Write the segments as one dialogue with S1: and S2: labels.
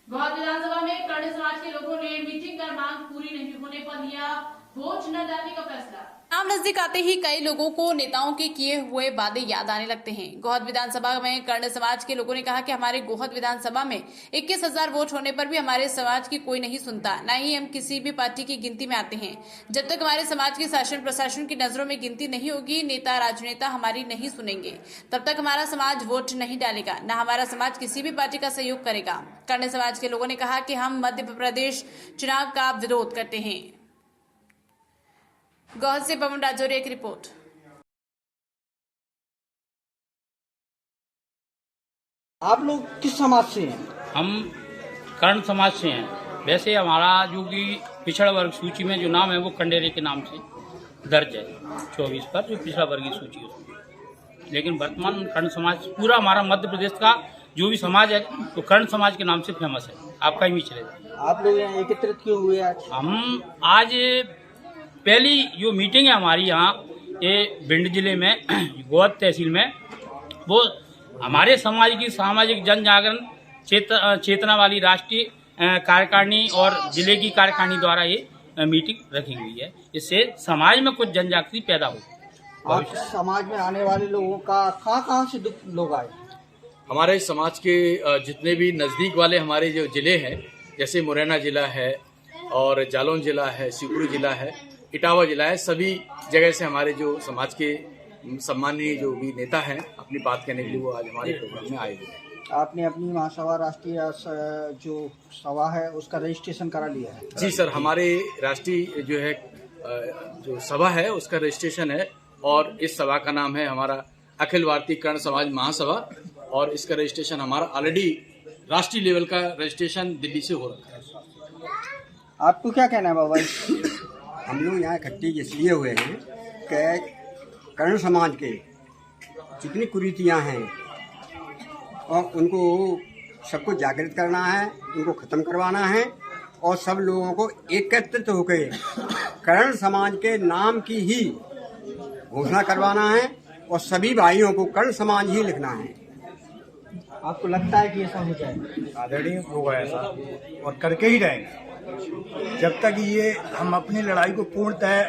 S1: गौहद विधानसभा में कर्ण समाज के लोगों ने मीटिंग कर मांग पूरी नहीं होने पर लिया वोट न डालने का फैसला। चुनाव नजदीक आते ही कई लोगों को नेताओं के किए हुए वादे याद आने लगते हैं। गौहद विधानसभा में कर्ण समाज के लोगों ने कहा कि हमारे गौहद विधानसभा में 21,000 वोट होने पर भी हमारे समाज की कोई नहीं सुनता, न ही हम किसी भी पार्टी की गिनती में आते हैं। जब तक हमारे समाज के शासन प्रशासन की नजरों में गिनती नहीं होगी, नेता राजनेता हमारी नहीं सुनेंगे, तब तक हमारा समाज वोट नहीं डालेगा, न हमारा समाज किसी भी पार्टी का सहयोग करेगा। कर्ण समाज के लोगों ने कहा कि हम मध्य प्रदेश चुनाव का विरोध करते हैं। गौहद से पवन राजौरी एक रिपोर्ट।
S2: आप लोग किस समाज से हैं?
S3: हम कर्ण समाज से हैं। वैसे हमारा जो कि पिछड़ा वर्ग सूची में जो नाम है वो कंडेरे के नाम से दर्ज है 24 पर, जो पिछड़ा वर्ग की सूची है। लेकिन वर्तमान कर्ण समाज पूरा हमारा मध्य प्रदेश का जो भी समाज है तो कर्ण समाज के नाम से फेमस है। आप कहीं भी चले जाए।
S2: आप लोग यहाँ एकत्रित क्यों हुए आज?
S3: हम आज पहली जो मीटिंग है हमारी यहाँ ये भिंड जिले में गौहद तहसील में, वो हमारे समाज की सामाजिक जन जागरण चेतना वाली राष्ट्रीय कार्यकारिणी और जिले की कार्यकारिणी द्वारा ये मीटिंग रखी हुई है। इससे समाज में कुछ जन जागृति पैदा हो।
S2: आपके समाज में आने वाले लोगों का कहाँ से लोग आए?
S4: हमारे समाज के जितने भी नज़दीक वाले हमारे जो ज़िले हैं, जैसे मुरैना ज़िला है और जालौन ज़िला है, शिवपुरी ज़िला है, इटावा ज़िला है, सभी जगह से हमारे जो समाज के सम्मानीय जो भी नेता हैं अपनी बात कहने के लिए वो आज हमारे प्रोग्राम में आए हुए हैं।
S2: आपने अपनी महासभा राष्ट्रीय जो सभा है उसका रजिस्ट्रेशन करा लिया है?
S4: जी सर, हमारे राष्ट्रीय जो है जो सभा है उसका रजिस्ट्रेशन है और इस सभा का नाम है हमारा अखिल भारतीय कर्ण समाज महासभा और इसका रजिस्ट्रेशन हमारा ऑलरेडी राष्ट्रीय लेवल का रजिस्ट्रेशन दिल्ली से हो रखा है।
S2: आपको क्या कहना है बाबा?
S5: हम लोग यहाँ इकट्ठे इसलिए हुए हैं कि कर्ण समाज के जितनी कुरीतियाँ हैं और उनको सबको जागृत करना है, उनको ख़त्म करवाना है और सब लोगों को एकत्रित होकर कर्ण समाज के नाम की ही घोषणा करवाना है और सभी भाइयों को कर्ण समाज ही लिखना है।
S2: आपको लगता है कि ऐसा हो जाए?
S6: आदरणीय होगा ऐसा और करके ही रहेंगे। जब तक ये हम अपनी लड़ाई को पूर्णतः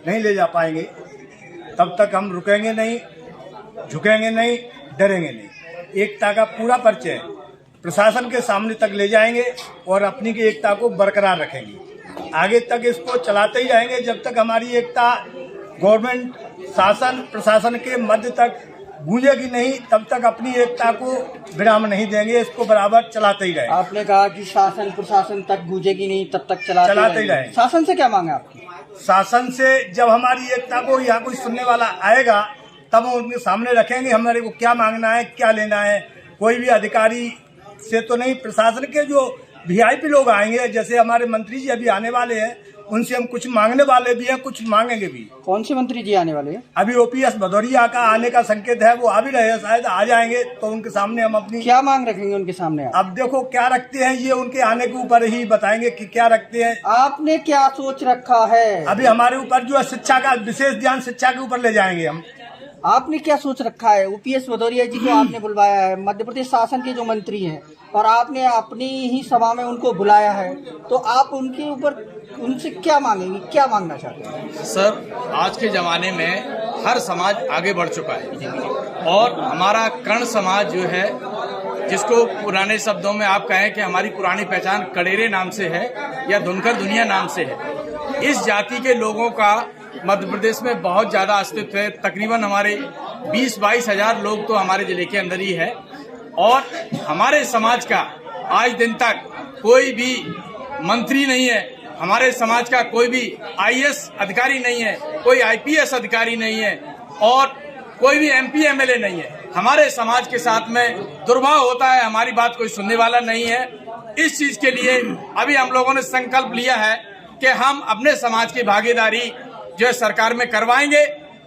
S6: नहीं ले जा पाएंगे तब तक हम रुकेंगे नहीं, झुकेंगे नहीं, डरेंगे नहीं। एकता का पूरा परिचय प्रशासन के सामने तक ले जाएंगे और अपनी की एकता को बरकरार रखेंगे। आगे तक इसको चलाते ही रहेंगे जब तक हमारी एकता गवर्नमेंट शासन प्रशासन के मध्य तक गूंजेगी नहीं, तब तक अपनी एकता को विराम नहीं देंगे। इसको बराबर चलाते ही रहेंगे।
S2: आपने कहा कि शासन प्रशासन तक गूंजेगी नहीं तब तक चलाते ही रहेंगे। शासन से क्या मांगे आपकी?
S6: शासन से जब हमारी एकता को यहाँ कोई सुनने वाला आएगा तब हम उनके सामने रखेंगे हमारे को क्या मांगना है, क्या लेना है। कोई भी अधिकारी से तो नहीं, प्रशासन के जो वीआईपी लोग आएंगे, जैसे हमारे मंत्री जी अभी आने वाले हैं, उनसे हम कुछ मांगने वाले भी हैं, कुछ मांगेंगे भी।
S2: कौन से मंत्री जी आने वाले हैं?
S6: अभी ओपीएस भदौरिया का आने का संकेत है, वो आ भी रहे हैं, शायद आ जाएंगे तो उनके सामने हम अपनी
S2: क्या मांग रखेंगे उनके सामने?
S6: अब देखो क्या रखते हैं, ये उनके आने के ऊपर ही बताएंगे कि क्या रखते हैं।
S2: आपने क्या सोच रखा है?
S6: अभी हमारे ऊपर जो है शिक्षा का विशेष ध्यान शिक्षा के ऊपर ले जाएंगे हम।
S2: आपने क्या सोच रखा है? ओपीएस भदौरिया जी को आपने बुलवाया है, मध्य प्रदेश शासन के जो मंत्री हैं, और आपने अपनी ही सभा में उनको बुलाया है, तो आप उनके ऊपर उनसे क्या मांगेंगे, क्या मांगना चाहते हैं?
S4: सर, आज के ज़माने में हर समाज आगे बढ़ चुका है और हमारा कर्ण समाज जो है, जिसको पुराने शब्दों में आप कहें कि हमारी पुरानी पहचान कड़ेरे नाम से है या धुनकर दुनिया नाम से है, इस जाति के लोगों का मध्य प्रदेश में बहुत ज़्यादा अस्तित्व है। तकरीबन हमारे 20-22 हजार लोग तो हमारे जिले के अंदर ही है और हमारे समाज का आज दिन तक कोई भी मंत्री नहीं है, हमारे समाज का कोई भी आईएएस अधिकारी नहीं है, कोई आईपीएस अधिकारी नहीं है और कोई भी एमपी एमएलए नहीं है। हमारे समाज के साथ में दुर्भाव होता है, हमारी बात कोई सुनने वाला नहीं है। इस चीज के लिए अभी हम लोगों ने संकल्प लिया है कि हम अपने समाज की भागीदारी जो है सरकार में करवाएंगे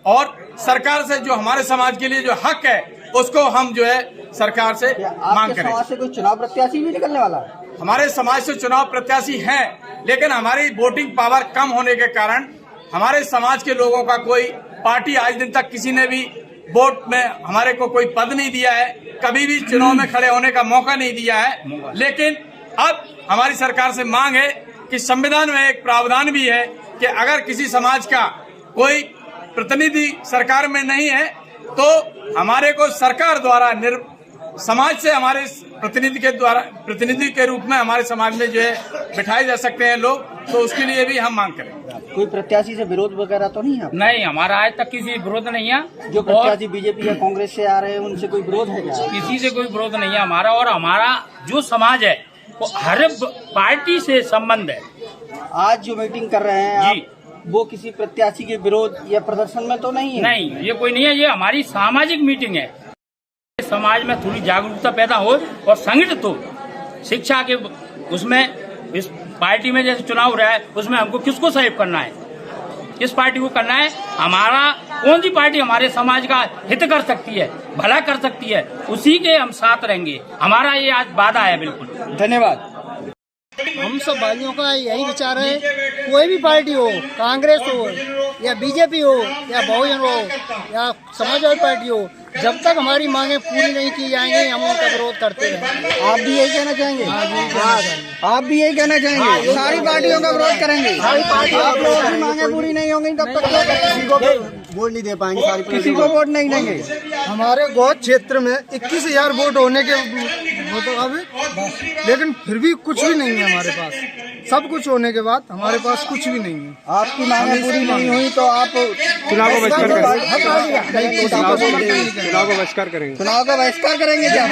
S4: और सरकार से जो हमारे समाज के लिए जो हक है उसको हम जो है सरकार से मांग करें।
S2: समाज से कोई चुनाव प्रत्याशी भी निकलने वाला है?
S4: हमारे समाज से चुनाव प्रत्याशी हैं, लेकिन हमारी वोटिंग पावर कम होने के कारण हमारे समाज के लोगों का कोई पार्टी आज दिन तक किसी ने भी वोट में हमारे को कोई पद नहीं दिया है, कभी भी चुनाव में खड़े होने का मौका नहीं दिया है। लेकिन अब हमारी सरकार से मांग है कि संविधान में एक प्रावधान भी है कि अगर किसी समाज का कोई प्रतिनिधि सरकार में नहीं है तो हमारे को सरकार द्वारा समाज से हमारे प्रतिनिधि के रूप में हमारे समाज में जो है बिठाए जा सकते हैं लोग, तो उसके लिए भी हम मांग करें।
S2: कोई प्रत्याशी से विरोध वगैरह तो नहीं है?
S3: नहीं, हमारा आज तक किसी विरोध नहीं है।
S2: जो प्रत्याशी बीजेपी या कांग्रेस से आ रहे हैं उनसे कोई विरोध है क्या?
S3: किसी से कोई विरोध नहीं है हमारा, और हमारा जो समाज है वो हर पार्टी से संबंध है।
S2: आज जो मीटिंग कर रहे हैं आप, वो किसी प्रत्याशी के विरोध या प्रदर्शन में तो नहीं है?
S3: नहीं, ये कोई नहीं है, ये हमारी सामाजिक मीटिंग है। समाज में थोड़ी जागरूकता पैदा हो और संगठित हो। शिक्षा के उसमें इस पार्टी में जैसे चुनाव रहा है उसमें हमको किसको सहयोग करना है, किस पार्टी को करना है, हमारा कौन सी पार्टी हमारे समाज का हित कर सकती है, भला कर सकती है, उसी के हम साथ रहेंगे। हमारा ये आज वादा है। बिल्कुल,
S2: धन्यवाद।
S7: हम सब भाइयों का यही विचार है, कोई भी पार्टी हो, कांग्रेस हो या बीजेपी हो या बहुजन हो या समाजवादी पार्टी हो, जब तक हमारी मांगे पूरी नहीं की जाएंगी हम उनका विरोध करते रहेंगे।
S2: आप भी यही कहना चाहेंगे? आप भी यही कहना चाहेंगे? सारी पार्टियों का विरोध करेंगे? आप लोगों की मांगे पूरी नहीं होंगी तब तक किसी को वोट नहीं दे पाएंगे, सारी किसी को वोट नहीं देंगे।
S7: हमारे गौद क्षेत्र में 21,000 वोट होने के लेकिन फिर भी कुछ भी नहीं है हमारे पास। सब कुछ होने के बाद हमारे पास कुछ भी नहीं है।
S2: आपकी मांगे पूरी नहीं हुई तो आप
S6: चुनाव का बहिष्कार करेंगे।
S2: चुनाव का बहिष्कार करेंगे क्या?